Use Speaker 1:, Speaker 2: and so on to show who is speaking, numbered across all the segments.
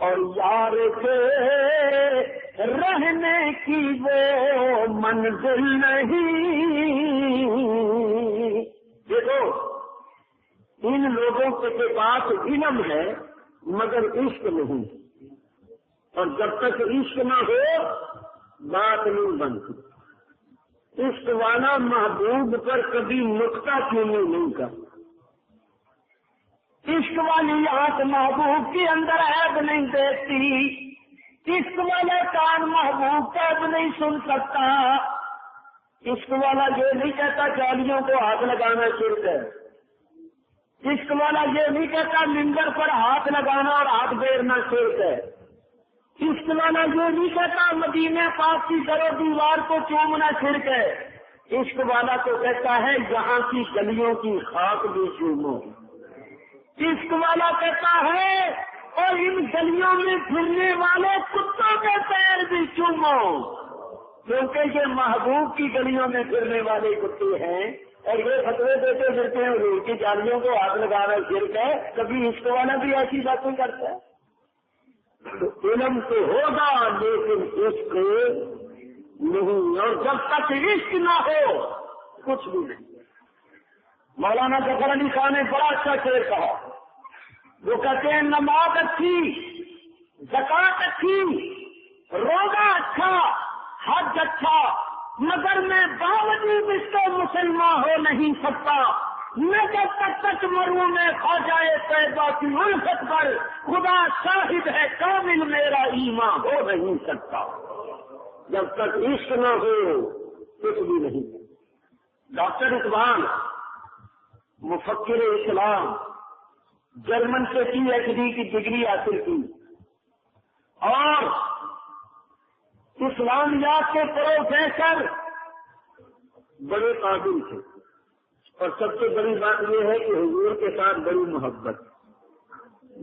Speaker 1: اور یار کے رہنے کی وہ منزل نہیں. دیکھو ان لوگوں کے پاس علم ہے مگر عشق نہیں، اور جب تک عشق نہ ہو بات نہیں بنتی. عشق والا محبوب پر کبھی نکتہ چینی نہیں کرتا. عشق والی آنکھ محبوب کے اندر عیب نہیں دیکھتی. عشق والا کان محبوب کا عیب نہیں سن سکتا. عشق والا یہ نہیں کہتا چالیوں کو ہاتھ لگانا شرک ہے. عشق والا یہ نہیں کہتا منبر پر ہاتھ لگانا اور ہاتھ پھیرنا شرک ہے. عشق والا یہ نہیں کہتا مدینہ پاک کی در و دیوار کو چومنا شرک ہے. عشق والا تو کہتا ہے یہاں کی گلیوں کی خاک بھی چومو. عشق والا کہتا ہے اور ان گلیوں میں پھرنے والے کتوں کے پیر بھی چومو، کیونکہ یہ محبوب کی گلیوں میں پھرنے والے کتے ہیں اور یہ فتوے دیتے پھرتے ہیں حضور کی جالیوں کو ہاتھ لگانا شرک ہے. کبھی عشق والا بھی ایسی باتیں کرتا ہے. علم تو ہوگا لیکن عشق نہیں، اور جب تک عشق نہ ہو کچھ بھی نہیں. مولانا ظفر علی خان نے بڑا اچھا شعر کہا. وہ کہتے ہیں نماز اچھی، زکات اچھی، روزہ اچھا، حج اچھا، مگر میں باوجود اس کے مسلمان ہو نہیں سکتا. میں جب تک مروں میں خواجہ طیبہ کی الفت پر خدا شاہد ہے کامل میرا ایمان ہو نہیں سکتا. جب تک عشق نہ ہو کچھ بھی نہیں. ڈاکٹر اقبال مفکر اسلام جرمن سے PhD کی ڈگری حاصل کی اور اسلامیات کے پروفیسر بڑے قابل تھے. اور سب سے بڑی بات یہ ہے کہ حضور کے ساتھ بڑی محبت،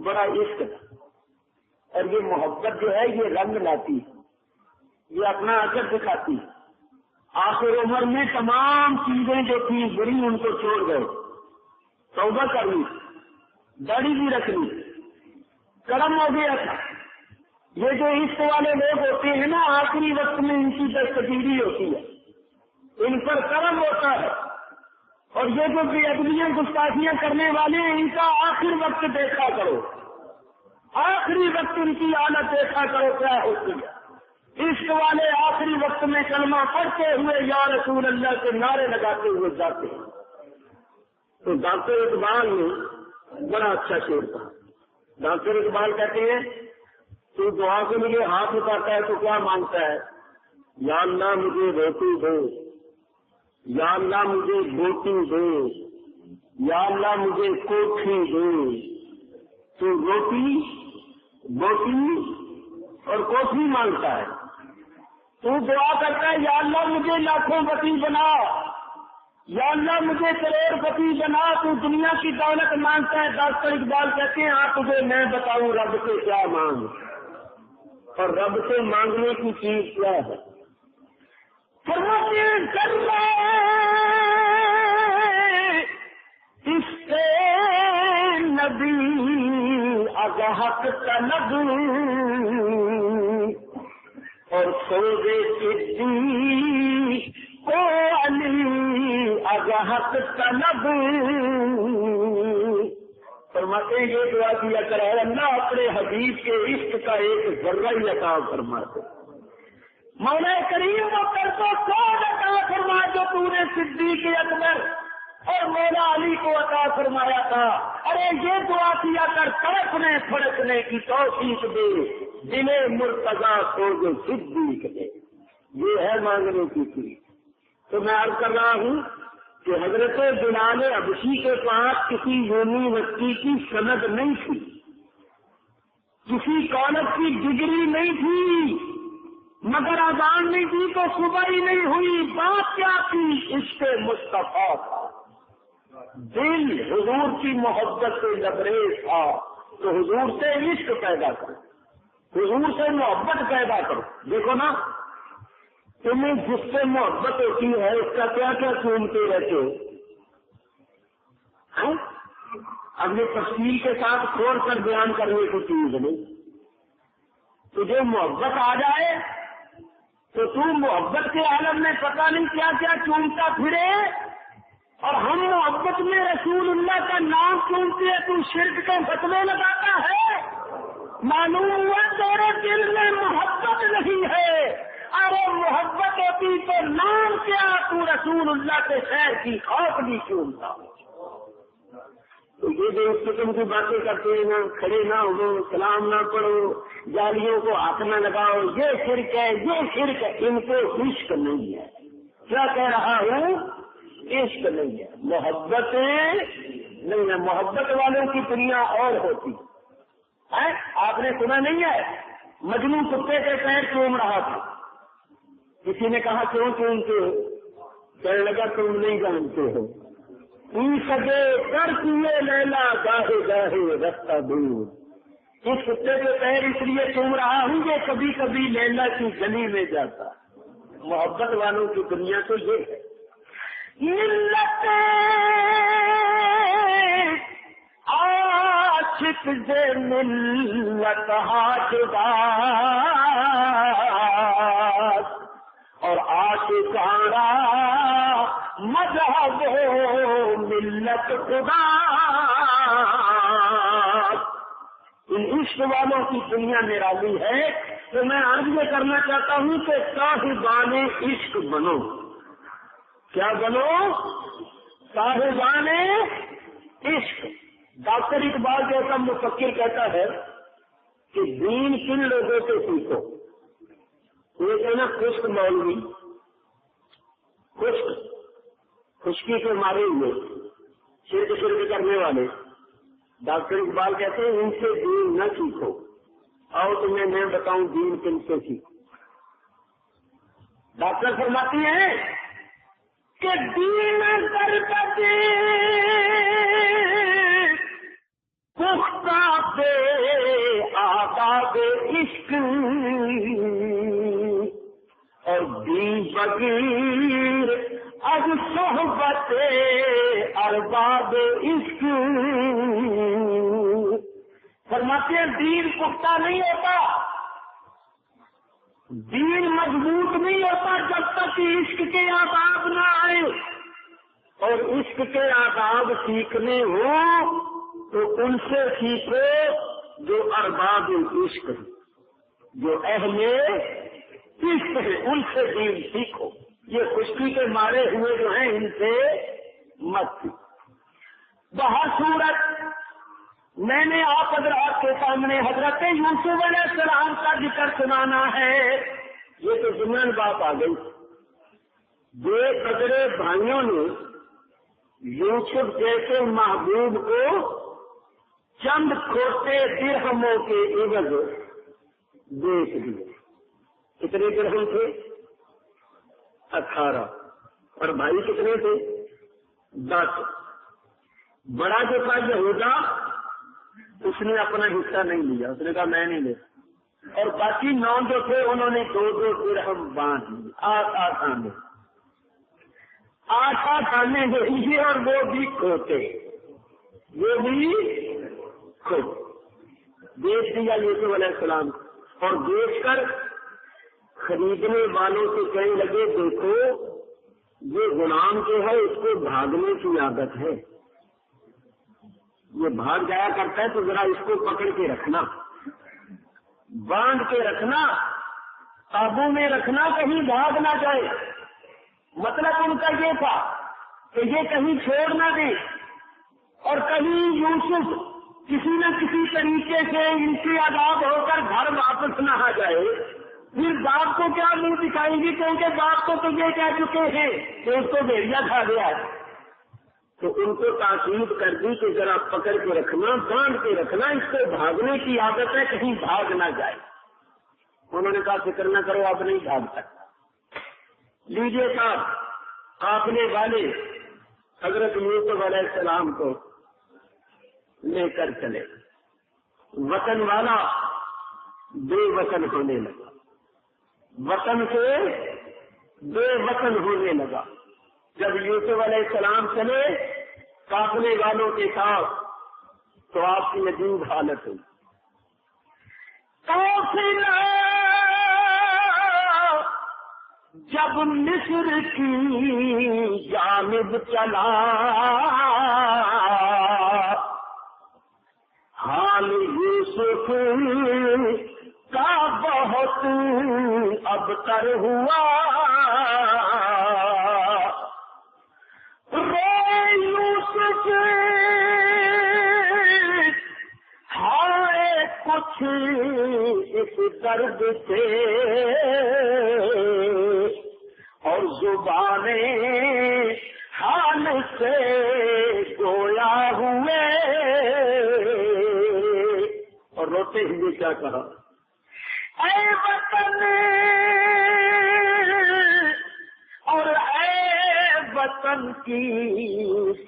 Speaker 1: بڑا عشق تھا. اور یہ محبت جو ہے یہ رنگ لاتی، یہ اپنا اثر دکھاتی. آخر عمر میں تمام چیزیں جو تھیں بری ان کو چھوڑ گئے. توبہ کرنی، داڑھی بھی رکھنی، کرم ہو گیا تھا. یہ جو عشق والے لوگ ہوتے ہیں نا آخری وقت میں ان کی دستگیری ہوتی ہے، ان پر کرم ہوتا ہے. اور یہ جو بے ادبیاں گستاخیاں کرنے والے ہیں ان کا آخر وقت دیکھا کرو، آخری وقت ان کی حالت دیکھا کرو کیا ہوتی ہے. عشق والے آخری وقت میں کلمہ پڑھتے ہوئے یا رسول اللہ کے نعرے لگاتے ہوئے جاتے ہیں. تو ڈاکٹر اقبال نے بڑا اچھا شعر کہا. ڈاکٹر اقبال کہتے ہیں تو دعا کے لیے ہاتھ اٹھاتا ہے تو کیا مانگتا ہے؟ یا اللہ مجھے روٹی دو، یا اللہ مجھے بوٹی دو، یا اللہ مجھے کوٹھی دو. تو روٹی، بوٹی اور کوٹھی مانگتا ہے. تو دعا کرتا ہے یا اللہ مجھے لاکھوں پتی بنا، یا اللہ مجھے کروڑ پتی بنا. تو دنیا کی دولت مانگتا ہے. ڈاکٹر اقبال کہتے ہیں آپ تجھے میں بتاؤں رب سے کیا مانگ، اور رب سے مانگنے کی چیز کیا ہے. فرماتے ہیں کر اس سے نبی اگہت طلب اور سوزے صدیق کو علی اگہت طلب. فرماتے ہیں یہ دعا کیا کرے اللہ اپنے حبیب کے عشق کا ایک ذرہ ہی عطا فرما دے. مولا کریم وہ کر تو کون عطا فرما جو تو نے صدیق اکبر اور مولا علی کو عطا فرمایا تھا. ارے یہ دعا کیا کر تڑپنے پھڑکنے کی توفیق دے، دل مرتضیٰ کو جو صدیق دے. یہ ہے مانگنے کی چیز. تو میں عرض کر رہا ہوں کہ حضرت بلال حبشی کے پاس کسی یونیورسٹی کی سند نہیں تھی، کسی کالج کی ڈگری نہیں تھی، مگر اذان نہیں دی تو صبح ہی نہیں ہوئی. بات کیا تھی؟ عشق مصطفیٰ تھا. دل حضور کی محبت سے لبریز تھا. تو حضور سے عشق پیدا کرو، حضور سے محبت پیدا کرو. دیکھو نا تمہیں جس سے محبت ہوتی ہے اس کا کیا کیا سنتے رہتے ہو. اب یہ تفصیل کے ساتھ کھول کر بیان کرنے کی چیز نہیں. تجھے محبت آ جائے تو تو محبت کے عالم میں پتہ نہیں کیا کیا چونتا پھرے، اور ہم محبت میں رسول اللہ کا نام چونتے ہیں، تو شرک کے فتوے لگاتا ہے۔ معلوم ہوا تیرے دل میں محبت نہیں ہے، ارے محبت ہوتی تو نام کیا، تو رسول اللہ کے خیر کی خوف نہیں چونتا۔ تو یہ جو اس قسم کی باتیں کرتے ہیں نا، کھڑے نہ ہو، سلام نہ پڑھو، جالیوں کو ہاتھ نہ لگاؤ، یہ شرک ہے، یہ شرک ہے، ان کو عشق نہیں ہے۔ کیا کہہ رہا ہوں؟ عشق نہیں ہے، محبت نہیں ہے۔ محبت والوں کی دنیا اور ہوتی ہے۔ آپ نے سنا نہیں ہے مجنو کتے کے پیر چوم رہا تھا، کسی نے کہا کیوں چومتے ہو؟ کہنے لگا تم نہیں جانتے ہو، سگے کر کیے لیلا گاہے گاہے رستہ دور۔ اس کتے کے پیر اس لیے چوم رہا ہوں کہ کبھی کبھی لیلا کی گلی میں جاتا۔ محبت والوں کی دنیا تو یہ ہے۔ ملت عاشق سے ملت حاجدار، اور عاشقانہ مذہب ملت خدا۔ ان عشق والوں کی دنیا نرالی ہے۔ تو میں عرض یہ کرنا چاہتا ہوں کہ صاحبان عشق بنو۔ کیا بنو؟ صاحبان عشق۔ ڈاکٹر اقبال جیسا مفکر کہتا ہے کہ دین کن لوگوں سے سیکھو۔ یہ کہنا خشک مولوی، خشکی سے مارے ہوئے، شرک کرنے والے، ڈاکٹر اقبال کہتے ہیں ان سے دین نہ سیکھو۔ آؤ تمہیں میں بتاؤں دین کن سے سیکھو۔ ڈاکٹر فرماتی ہیں کہ دین در بجے پختہ بے آداب عشق، اور دین بغیر از صحبت ارباب عشق۔ فرماتے ہیں دین پختہ نہیں ہوتا، دین مضبوط نہیں ہوتا جب تک کہ عشق کے آداب نہ آئے، اور عشق کے آداب سیکھنے ہوں تو ان سے سیکھو جو ارباب عشق ہے، جو اہل عشق ہے، ان سے دین سیکھو۔ یہ خشکی کے مارے ہوئے جو ہیں ان سے مت سیکھو۔ بہر صورت میں نے آپ حضرات کے سامنے حضرت یوسف علیہ السلام کا ذکر سنانا ہے۔ یہ تو ضمن بات آ گئی۔ دو قدرے بھائیوں نے یوسف جیسے محبوب کو چند کھوٹے درہموں کے عوض بیچ دیے۔ کتنے درہم تھے؟ 18۔ اور بھائی کتنے تھے؟ 10۔ بڑا جو تھا یہودا، اس نے اپنا حصہ نہیں لیا، اس نے کہا میں نہیں لیتا، اور باقی 9 جو تھے انہوں نے 2 درہم بانٹ لیے۔ 8 آنے 8 آنے دے لیے، اور وہ بھی کھوتے، وہ بھی کھوتے بیچ دیا یوسف علیہ السلام کو۔ اور بیچ کر خریدنے والوں سے کہنے لگے دیکھو یہ غلام جو ہے اس کو بھاگنے کی عادت ہے، یہ بھاگ جایا کرتا ہے، تو ذرا اس کو پکڑ کے رکھنا، باندھ کے رکھنا، قابو میں رکھنا، کہیں بھاگ نہ جائے۔ مطلب ان کا یہ تھا کہ یہ کہیں چھوڑ نہ دے، اور کہیں یوسف کسی نہ کسی طریقے سے ان سے آزاد ہو کر گھر واپس نہ آ جائے۔ پھر باپ کو کیا منہ دکھائیں گی، کیونکہ باپ کو تو یہ کہہ چکے ہیں کہ اس کو بھیڑیا کھا گیا ہے۔ تو ان کو تاکید کر دی کہ ذرا پکڑ کے رکھنا، باندھ کے رکھنا، اس کو بھاگنے کی عادت ہے، کہیں بھاگ نہ جائے۔ انہوں نے کہا فکر نہ کرو، آپ نہیں بھاگ سکتا۔ لیجیے صاحب، قافلے والے حضرت یوسف علیہ السلام کو لے کر چلے۔ وطن والا بے وطن ہونے لگا، وطن سے بے وطن ہونے لگا۔ جب یوسف علیہ السلام چلے قافلے والوں کے ساتھ تو آپ کی عجیب حالت ہوئی۔ قافلہ جب مصر کی جانب چلا، حال یوسف کا بہت ابتر ہوا، روئے یوسف ہائے کچھ اس درد سے، اور زبانیں حال سے گویا ہوئے، اور روتے ہوئے کیا کہا، اے وطن اور اے وطن کی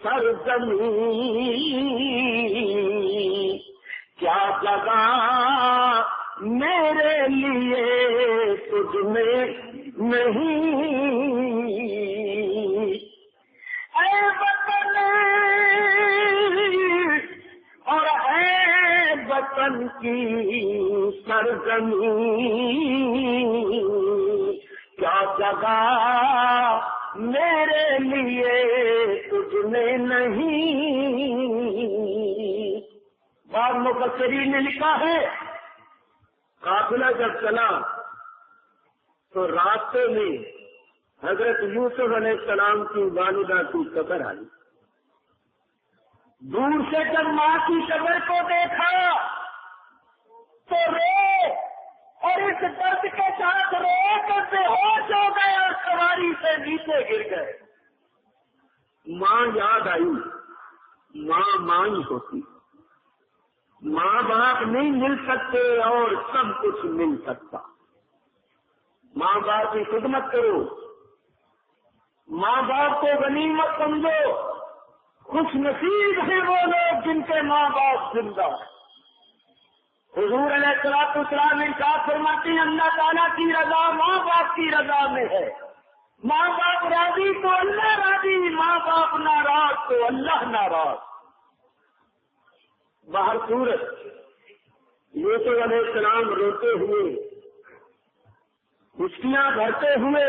Speaker 1: سرزمین، کیا جگہ میرے لیے تجھ میں نہیں، اے وطن اور اے وطن کی سرزمین، کیا جگہ میرے لیے تجھ میں نہیں۔ بعض مفسرین نے لکھا ہے قافلہ جب چلا تو راستے میں حضرت یوسف علیہ السلام کی والدہ کی قبر آئی، دور سے جب ماں کی قبر کو دیکھا تو رو، اور اس درد کے ساتھ رو کر بے ہوش ہو گئے اور سواری سے نیچے گر گئے۔ ماں یاد آئی، ماں ماں ہی ہوتی، ماں باپ نہیں مل سکتے اور سب کچھ مل سکتا۔ ماں باپ کی خدمت کرو، ماں باپ کو غنیمت سمجھو، خوش نصیب ہیں وہ لوگ جن کے ماں باپ زندہ ہیں۔ حضور علیہ السلام ارشاد فرماتے ہیں اللہ تعالیٰ کی رضا ماں باپ کی رضا میں ہے، ماں باپ راضی تو اللہ راضی، ماں باپ ناراض تو اللہ ناراض۔ باہر صورت یوسف علیہ السلام روتے ہوئے خوشیاں بھرتے ہوئے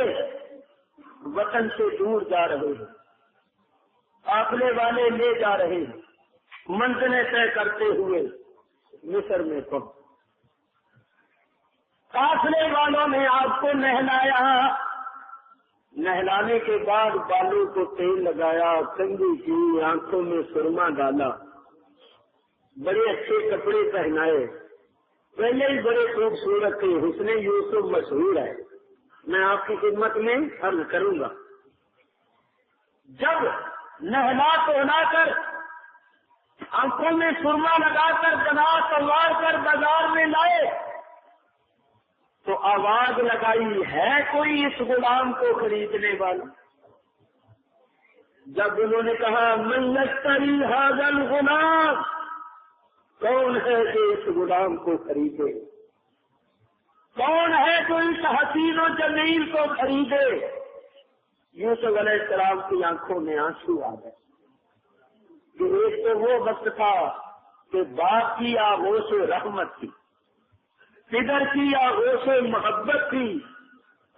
Speaker 1: وطن سے دور جا رہے ہیں، قافلے والے لے جا رہے ہیں، منزلیں طے کرتے ہوئے مصر میں پہنچ۔ قافلے والوں نے آپ کو نہلایا، نہلانے کے بعد بالوں کو تیل لگایا، کنگھی کی، آنکھوں میں سرما ڈالا، بڑے اچھے کپڑے پہنائے، پہلے ہی بڑے خوبصورت تھے، حسن یوسف مشہور ہے، میں آپ کی خدمت میں عرض کروں گا۔ جب نہلا دھلا کر آنکھوں میں سرما لگا کر جناز سوار کر بازار میں لائے تو آواز لگائی ہے کوئی اس غلام کو خریدنے والا؟ جب انہوں نے کہا من یشتری ھذا الغلام، کون ہے جو اس غلام کو خریدے، کون ہے جو اس حسین و جمیل کو خریدے؟ یوسف علیہ السلام کی آنکھوں میں آنسو آ گئے کہ ایک تو وہ وقت تھا کہ باپ کی آغوش رحمت تھی، پدر کی آغوش محبت تھی،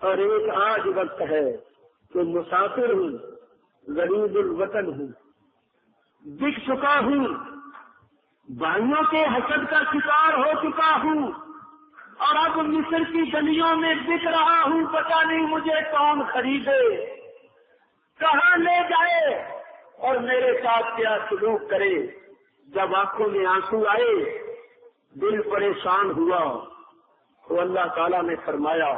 Speaker 1: اور ایک آج وقت ہے کہ مسافر ہوں، غریب الوطن ہوں، بک چکا ہوں، بھائیوں کے حسد کا شکار ہو چکا ہوں، اور اب مصر کی گلیوں میں بک رہا ہوں، پتہ نہیں مجھے کون خریدے، کہاں لے جائے اور میرے ساتھ کیا سلوک کرے۔ جب آنکھوں میں آنسو آئے، دل پریشان ہوا، تو اللہ تعالیٰ نے فرمایا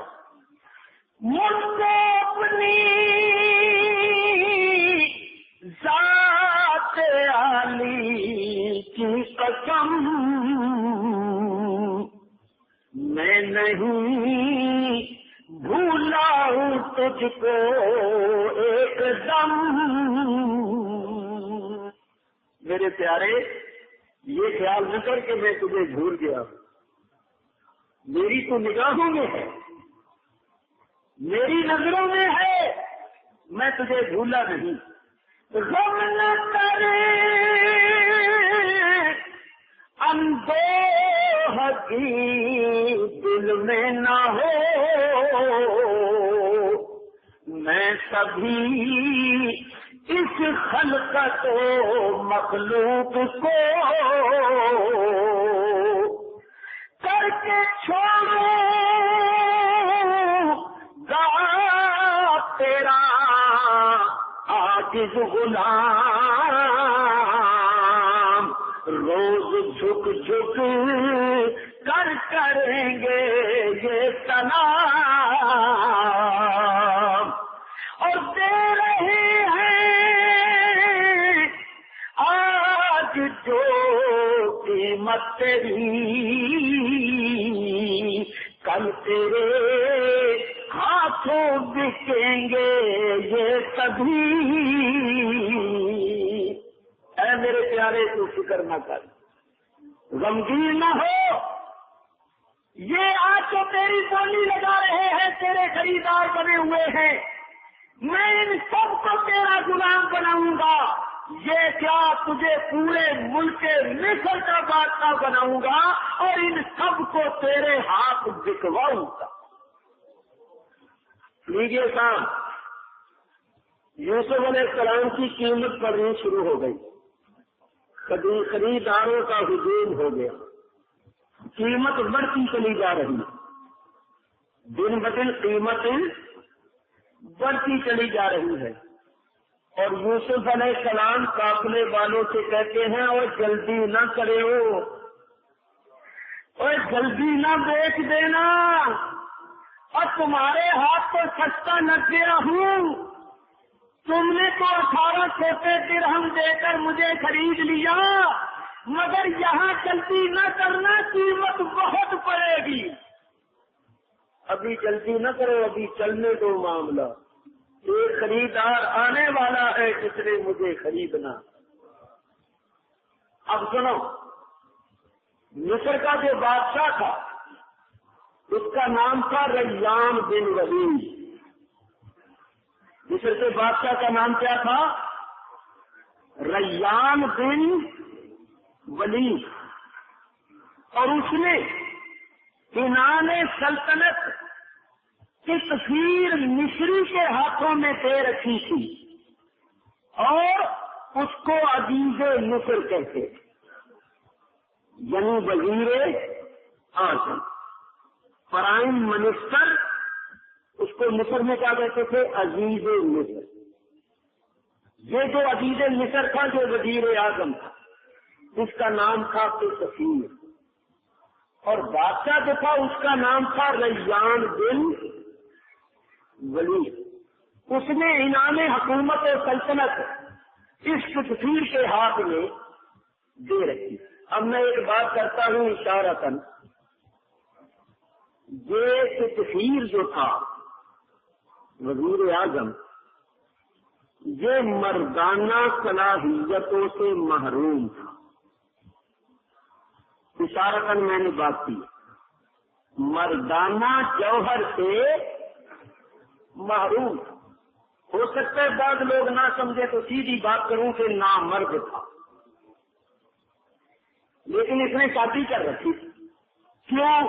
Speaker 1: مجھ کو اپنی ذات عالی کی قسم، میں نہیں بھولا ہوں تجھ کو ایک دم۔ میرے پیارے، یہ خیال نہ کر کہ میں تجھے بھول گیا ہوں، میری تو نگاہوں میں ہے، میری نظروں میں ہے، میں تجھے بھولا نہیں۔ غم نہ کرے اندوہ کی سبھی اس خلقت و مخلوق کو کر کے چھوڑو گا تیرا عاجز غلام، روز جھک جھک کر کریں گے یہ سلام، اور دے رہے ہیں آج جو قیمت تیری، کل تیرے ہاتھوں بکیں گے یہ سبھی۔ اے میرے پیارے تو فکر نہ کر، غمگین نہ ہو، یہ آج تو تیری بولی لگا رہے ہیں، تیرے خریدار بنے ہوئے ہیں، میں ان سب کو تیرا غلام بناؤں گا، یہ کیا تجھے پورے ملک مصر کا بادشاہ بناؤں گا اور ان سب کو تیرے ہاتھ بکواؤں گا۔ لیجیے صاحب، یوسف علیہ السلام کی قیمت بڑھنی شروع ہو گئی، خریداروں کا ہجوم ہو گیا، قیمت بڑھتی چلی جا رہی ہے، دن بدن قیمت بڑھتی چلی جا رہی ہے، اور یوسف علیہ السلام قافلے والوں سے کہتے ہیں اور جلدی نہ کرے ہو، اور جلدی نہ بیچ دینا، اور تمہارے ہاتھ کو سستا نہ دیا ہوں، تم نے تو 18 چھوٹے درہم دے کر مجھے خرید لیا، مگر یہاں جلدی نہ کرنا، قیمت بہت پڑے گی۔ ابھی جلدی نہ کرو، ابھی چلنے دو معاملہ، ایک خریدار آنے والا ہے جس نے مجھے خریدنا۔ اب سنو، مصر کا جو بادشاہ تھا اس کا نام تھا ریان بن ولید۔ مصر کے بادشاہ کا نام کیا تھا؟ ریان بن ولید، اور اس نے عنان سلطنت کی تفسیر مصری کے ہاتھوں میں دے رکھی تھی، اور اس کو عزیز مصر کہتے، یعنی وزیر اعظم، پرائم منسٹر، اس کو مصر میں کیا کہتے تھے؟ عزیز مصر۔ یہ جو عزیز مصر تھا، جو وزیر اعظم تھا، اس کا نام تھا تفسیر، اور بادشاہ جو تھا اس کا نام تھا ریان بن ولید۔ اس نے انعام حکومت و سلطنت اس تفسیر کے ہاتھ میں دے رکھی۔ اب میں ایک بات کرتا ہوں اشارتاً، یہ تفسیر جو تھا وزیر اعظم، یہ مردانہ صلاحیتوں سے محروم تھا۔ اشارتاً میں نے بات کی، مردانہ جوہر سے محروم تھا۔ ہو سکتا ہے بعض لوگ نہ سمجھے تو سیدھی بات کروں کہ نامرد تھا، لیکن اس نے شادی کر رکھی۔ کیوں؟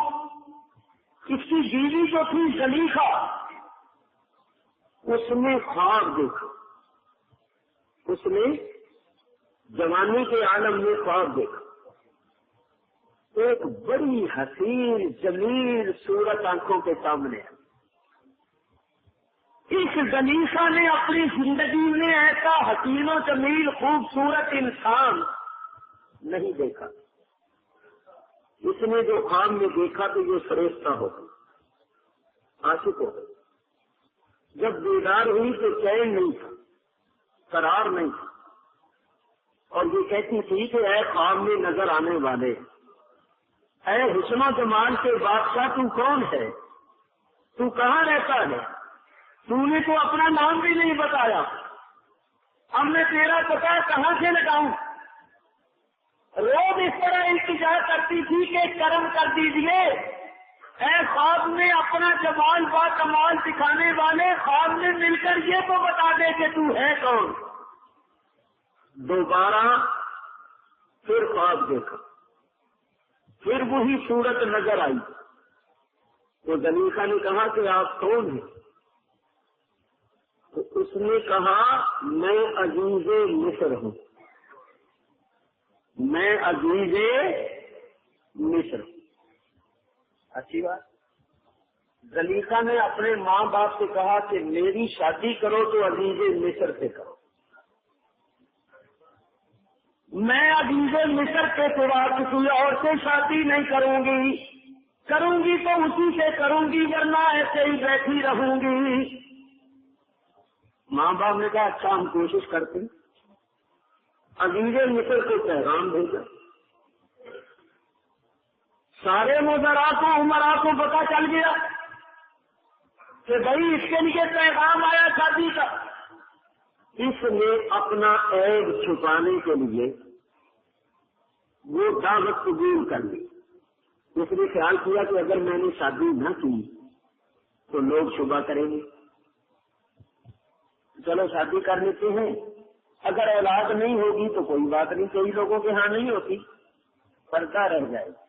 Speaker 1: اس کی بیوی جو تھی زلیخا، اس نے خواب دیکھا، اس نے جوانی کے عالم میں خواب دیکھا، ایک بڑی حسین جمیل صورت آنکھوں کے سامنے ہے۔ اس زلیخا نے اپنی زندگی میں ایسا حسین و جمیل خوبصورت انسان نہیں دیکھا۔ اس نے جو خواب میں دیکھا تو یہ فرشتہ ہو گئی، عاشق ہو گئی۔ جب بیدار ہوئی تو چین نہیں تھا، قرار نہیں تھا، اور یہ کہتی تھی کہ اے خواب میں نظر آنے والے، اے حسن و جمال کے بادشاہ، تو کون ہے؟ تو کہاں رہتا ہے؟ تو نے تو اپنا نام بھی نہیں بتایا، اب میں تیرا پتہ کہاں سے لگاؤں؟ روز اس طرح التجا کرتی تھی کہ کرم کر دیجیے، اے خواب میں اپنا جمال با کمال دکھانے والے، خواب میں مل کر یہ تو بتا دے کہ تو ہے کون۔ دوبارہ پھر خواب دیکھا، پھر وہی صورت نظر آئی۔ تو زلیخا نے کہا کہ آپ کون ہیں؟
Speaker 2: تو اس نے کہا میں عزیز مصر ہوں، میں عزیز مصر ہوں۔ اچھی بات۔ زلیخا نے اپنے ماں باپ سے کہا کہ میری شادی کرو تو عزیز مصر سے کرو، میں عزیز مصر کے سوا کسی اور سے شادی نہیں کروں گی، کروں گی تو اسی سے کروں گی ورنہ ایسے ہی بیٹھی رہوں گی۔ ماں باپ نے کہا اچھا ہم کوشش کرتے ہیں۔ عزیز مصر کو پیغام بھیجا، سارے مدراء کو عمراء کو پتا چل گیا کہ بھائی اس کے لیے پیغام آیا شادی کا۔ اس نے اپنا عیب چھپانے کے لیے وہ دعوت قبول کر لی۔ اس نے خیال کیا کہ اگر میں نے شادی نہ کی تو لوگ شبہ کریں گے، چلو شادی کر لیتے ہیں، اگر اولاد نہیں ہوگی تو کوئی بات نہیں، کئی لوگوں کے ہاں نہیں ہوتی، پردہ رہ جائے گا،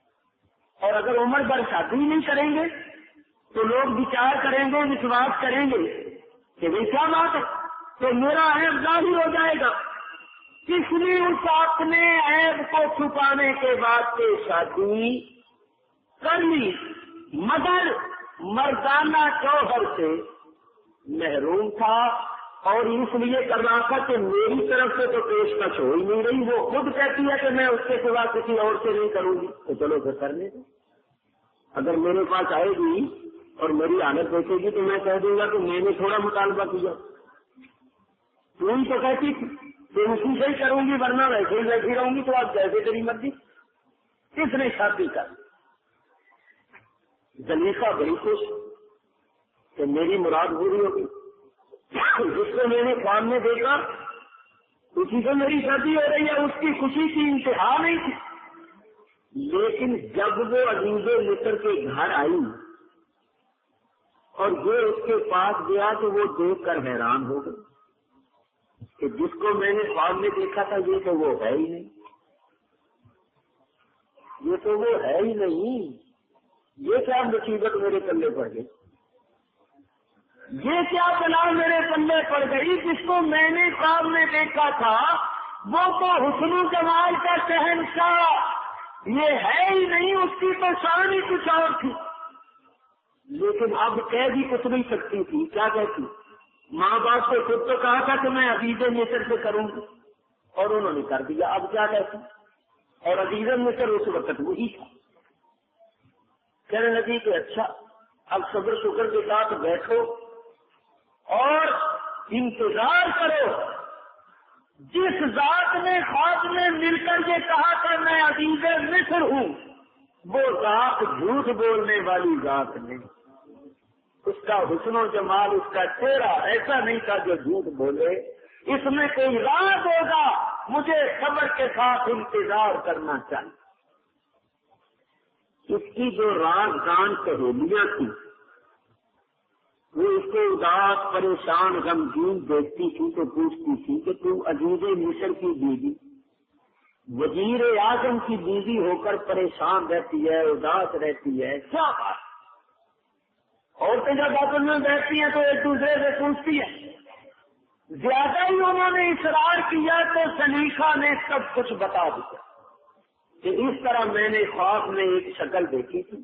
Speaker 2: اور اگر عمر بھر شادی نہیں کریں گے تو لوگ وچار کریں گے، وشواس کریں گے کہ بھائی کیا بات ہے، تو میرا عیب ظاہر ہو جائے گا۔ اس لیے اس اپنے عیب کو چھپانے کے بعد سے شادی کر لی، مگر مردانہ شوہر سے محروم تھا، اور اس لیے کر رہا تھا کہ میری طرف سے تو پیشکش ہو ہی نہیں رہی، وہ خود کہتی ہے کہ میں اس کے سوا کسی اور سے نہیں کروں گی، تو چلو پھر کرنے دو۔ اگر میرے پاس آئے گی اور میری حالت دیکھے گی تو میں کہہ دوں گا کہ میں نے تھوڑا مطالبہ کیا، تم تو کہتی تھی کہ اسی سے ہی کروں گی ورنہ ویسے ہی بیٹھی رہوں گی، تو آپ جیسے تیری مرضی۔ اس نے شادی کر زلیخا بڑی خوش کہ میری مراد پوری ہوگی، جس کو میں نے خواب میں دیکھا اسی سے میری شادی ہو رہی ہے، اس کی خوشی کی انتہا نہیں تھی۔ لیکن جب وہ عزیز مصر کے گھر آئی اور یہ اس کے پاس گیا تو وہ دیکھ کر حیران ہو گئی کہ جس کو میں نے خواب میں دیکھا تھا یہ تو وہ ہے ہی نہیں، یہ تو وہ ہے ہی نہیں، یہ کیا مصیبت میرے پلے پڑ گئی، یہ کیا بلا میرے پلے پڑ گئی، جس کو میں نے خواب میں دیکھا تھا وہ تو حسن و جمال کا شہنشاہ یہ ہے ہی نہیں، اس کی تو شان ہی کچھ اور تھی۔ لیکن اب کہہ بھی کچھ نہیں سکتی تھی، کیا کہتی، ماں باپ سے خود تو کہا تھا کہ میں عزیز مصر سے کروں گی اور انہوں نے کر دیا، اب کیا کہتی، اور عزیز مصر اس وقت وہی تھا۔ کہنے لگی کہ اچھا اب صبر شکر کے ساتھ بیٹھو اور انتظار کرو، جس ذات نے خواب میں مل کر یہ کہا کہ میں عزیز مصر ہوں وہ ذات جھوٹ بولنے والی ذات نہیں، اس کا حسن و جمال، اس کا چہرہ ایسا نہیں تھا جو جھوٹ بولے، اس میں کوئی راز ہوگا، مجھے صبر کے ساتھ انتظار کرنا چاہیے۔ اس کی جو رازدان سہیلیاں تھیں وہ اس کو اداس پریشان غمگین دیکھتی تھی تو پوچھتی تھی کہ تو عزیز مصر کی بیوی، وزیر اعظم کی بیوی ہو کر پریشان رہتی ہے، اداس رہتی ہے، کیا بات؟ عورتیں جب آپس میں بیٹھتی ہیں تو ایک دوسرے سے پوچھتی ہیں، زیادہ ہی انہوں نے اصرار کیا تو زلیخا نے سب کچھ بتا دیا کہ اس طرح میں نے خواب میں ایک شکل دیکھی تھی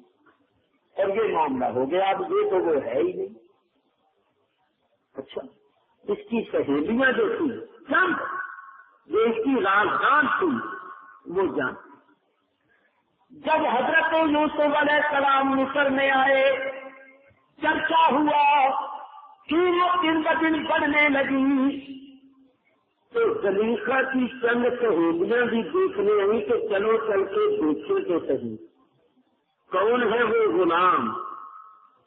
Speaker 2: اور یہ معاملہ ہو گیا، اب یہ تو وہ ہے ہی نہیں۔ اچھا اس کی سہیلیاں جو تھی جان، جو اس کی رازدان تھی وہ جان، جب حضرت یوسف علیہ السلام مصر میں آئے چرچا ہوا، قیمت دن بدن بڑھنے لگی، تو زلیخا کی چند سہیلیاں بھی دیکھنے آئی کہ چلو چل کے دیکھیں تو صحیح کون ہے وہ غلام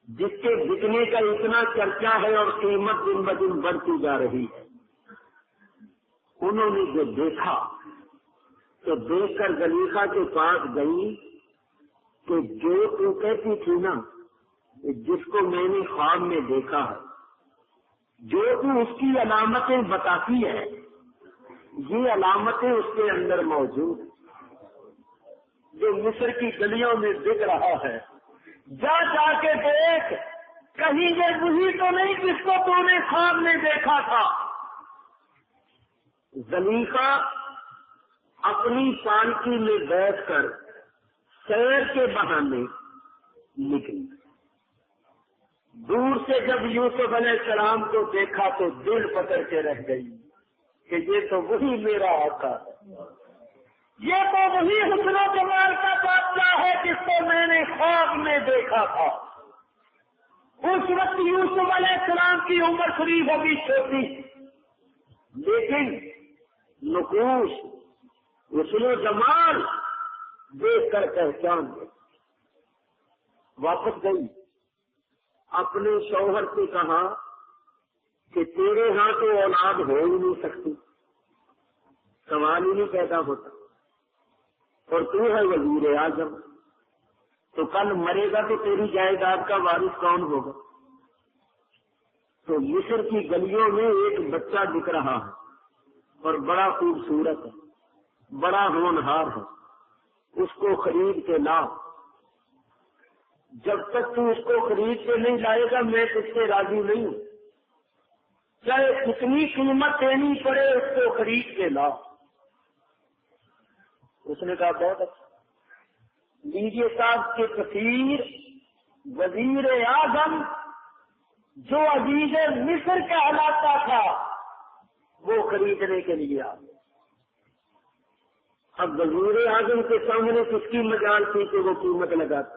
Speaker 2: جس کے بکنے کا اتنا چرچا ہے اور قیمت دن بدن بڑھتی جا رہی ہے۔ انہوں نے جو دیکھا تو دیکھ کر زلیخا کے پاس گئی کہ جو تو کہتی تھی نا جس کو میں نے خواب میں دیکھا ہے، جو تو اس کی علامتیں بتاتی ہے، یہ علامتیں اس کے اندر موجود جو مصر کی گلیوں میں دکھ رہا ہے، جا جا کے دیکھ
Speaker 1: کہیں یہ وہی تو نہیں جس کو تو نے خواب میں دیکھا تھا؟
Speaker 2: زلیخا اپنی پالکی میں بیٹھ کر سیر کے بہانے نکلی. دور سے جب یوسف علیہ السلام کو دیکھا تو دل پکڑ کے رہ گئی کہ یہ تو وہی میرا آقا ہے،
Speaker 1: یہ تو وہی حسن و جمال کا بادشاہ ہے جس کو میں نے خواب میں دیکھا تھا. اس وقت یوسف علیہ السلام کی عمر قریب ہوگی چھوٹی،
Speaker 2: لیکن نقوش حسن و جمال دیکھ کر پہچان گئی. واپس گئی، اپنے شوہر سے کہا کہ تیرے ہاں تو اولاد ہو ہی نہیں سکتی، سوال ہی نہیں پیدا ہوتا، اور تو ہے وزیر اعظم، تو کل مرے گا تو تیری جائیداد کا وارث کون ہوگا؟ تو مصر کی گلیوں میں ایک بچہ دکھ رہا ہے اور بڑا خوبصورت ہے، بڑا ہونہار ہے، اس کو خرید کے لا. جب تک تو اس کو خرید کے نہیں لائے گا میں تجھ سے راضی نہیں ہوں، چاہے کتنی قیمت دینی پڑے اس کو خرید کے لا. اس نے کہا بہت اچھا. لیجیے صاحب کے سفیر وزیر اعظم جو عزیز مصر کہلاتا تھا وہ خریدنے کے لیے آ گیا. اب وزیر اعظم کے سامنے کس کی مجال تھی کہ وہ قیمت لگاتا،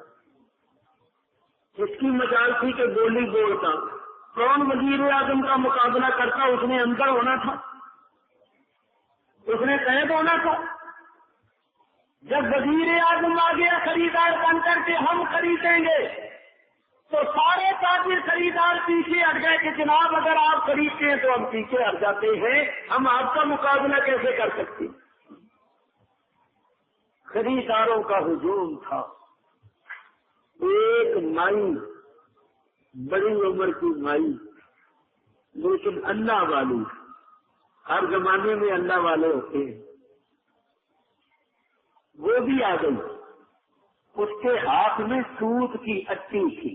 Speaker 2: کس کی مجال تھی کہ بولی بولتا؟ کون وزیر اعظم کا مقابلہ کرتا؟ اس نے اندر ہونا تھا، اس نے قید ہونا تھا. جب وزیر اعظم آ گیا خریدار بن کر کے ہم خریدیں گے تو سارے تاجر خریدار پیچھے ہٹ گئے کہ جناب اگر آپ خریدتے ہیں تو ہم پیچھے ہٹ جاتے ہیں، ہم آپ کا مقابلہ کیسے کر سکتے؟ خریداروں کا ہجوم تھا. ایک مائی، بڑی عمر کی مائی، لیکن اللہ والی، ہر زمانے میں اللہ والے ہوتے ہیں، وہ بھی آ گئی. اس کے ہاتھ میں سوت کی اٹی تھی،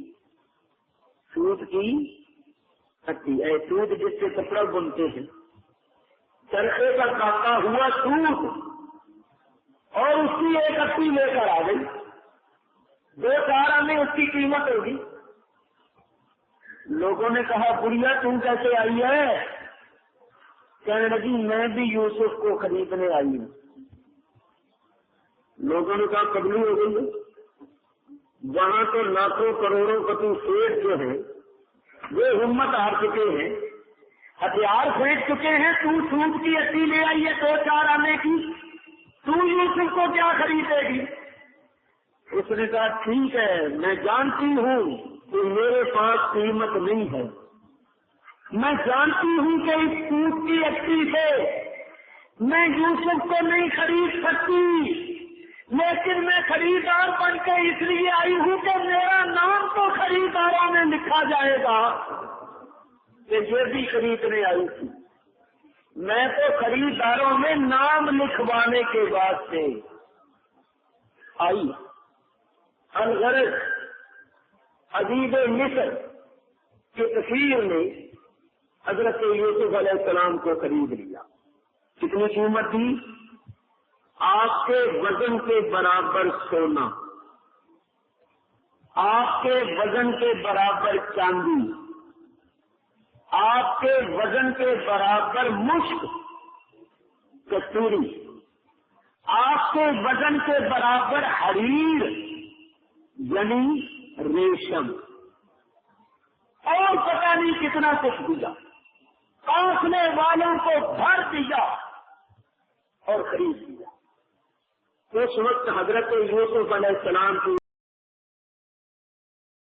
Speaker 2: سوت کی اٹی، سوت جس سے کپڑا بنتے ہیں، چرخے کا کاٹا ہوا سوت، اور اس کی ایک اٹی لے کر آ گئی. 2-4 آنے اس کی قیمت ہوگی. لوگوں نے کہا بڑھیا تم کیسے آئی ہے؟ کہنے لگی میں بھی یوسف کو خریدنے آئی ہوں. لوگوں نے کہا قبلی ہو گئی ہے. وہاں تو لاکھوں کروڑوں پتی سیٹ جو ہیں وہ ہمت ہار چکے ہیں، ہتھیار پھینک چکے ہیں. تو سوٹ کی اٹی لے آئی ہے 2-4 آنے کی، تو یوسف کو کیا خریدے گی؟ اس نے کہا ٹھیک ہے، میں جانتی ہوں کہ میرے پاس قیمت نہیں ہے، میں جانتی ہوں کہ اس سوٹ کی اٹی سے میں یوسف کو نہیں خرید سکتی، لیکن میں خریدار بن کے اس لیے آئی ہوں کہ میرا نام تو خریداروں میں لکھا جائے گا کہ یہ بھی خریدنے آئی تھی. میں تو خریداروں میں نام لکھوانے کے واسطے آئی. الغرض عزیز مصر کے سفیر نے حضرت یوسف علیہ السلام کو خرید لیا. کتنی قیمت تھی؟ آپ کے وزن کے برابر سونا، آپ کے وزن کے برابر چاندی، آپ کے وزن کے برابر مشک کستوری، آپ کے وزن کے برابر حریر یعنی ریشم، اور پتہ نہیں کتنا کچھ دیا. کاٹنے والوں کو بھر دیا اور خرید لیا. اس وقت حضرت یوسف علیہ السلام کی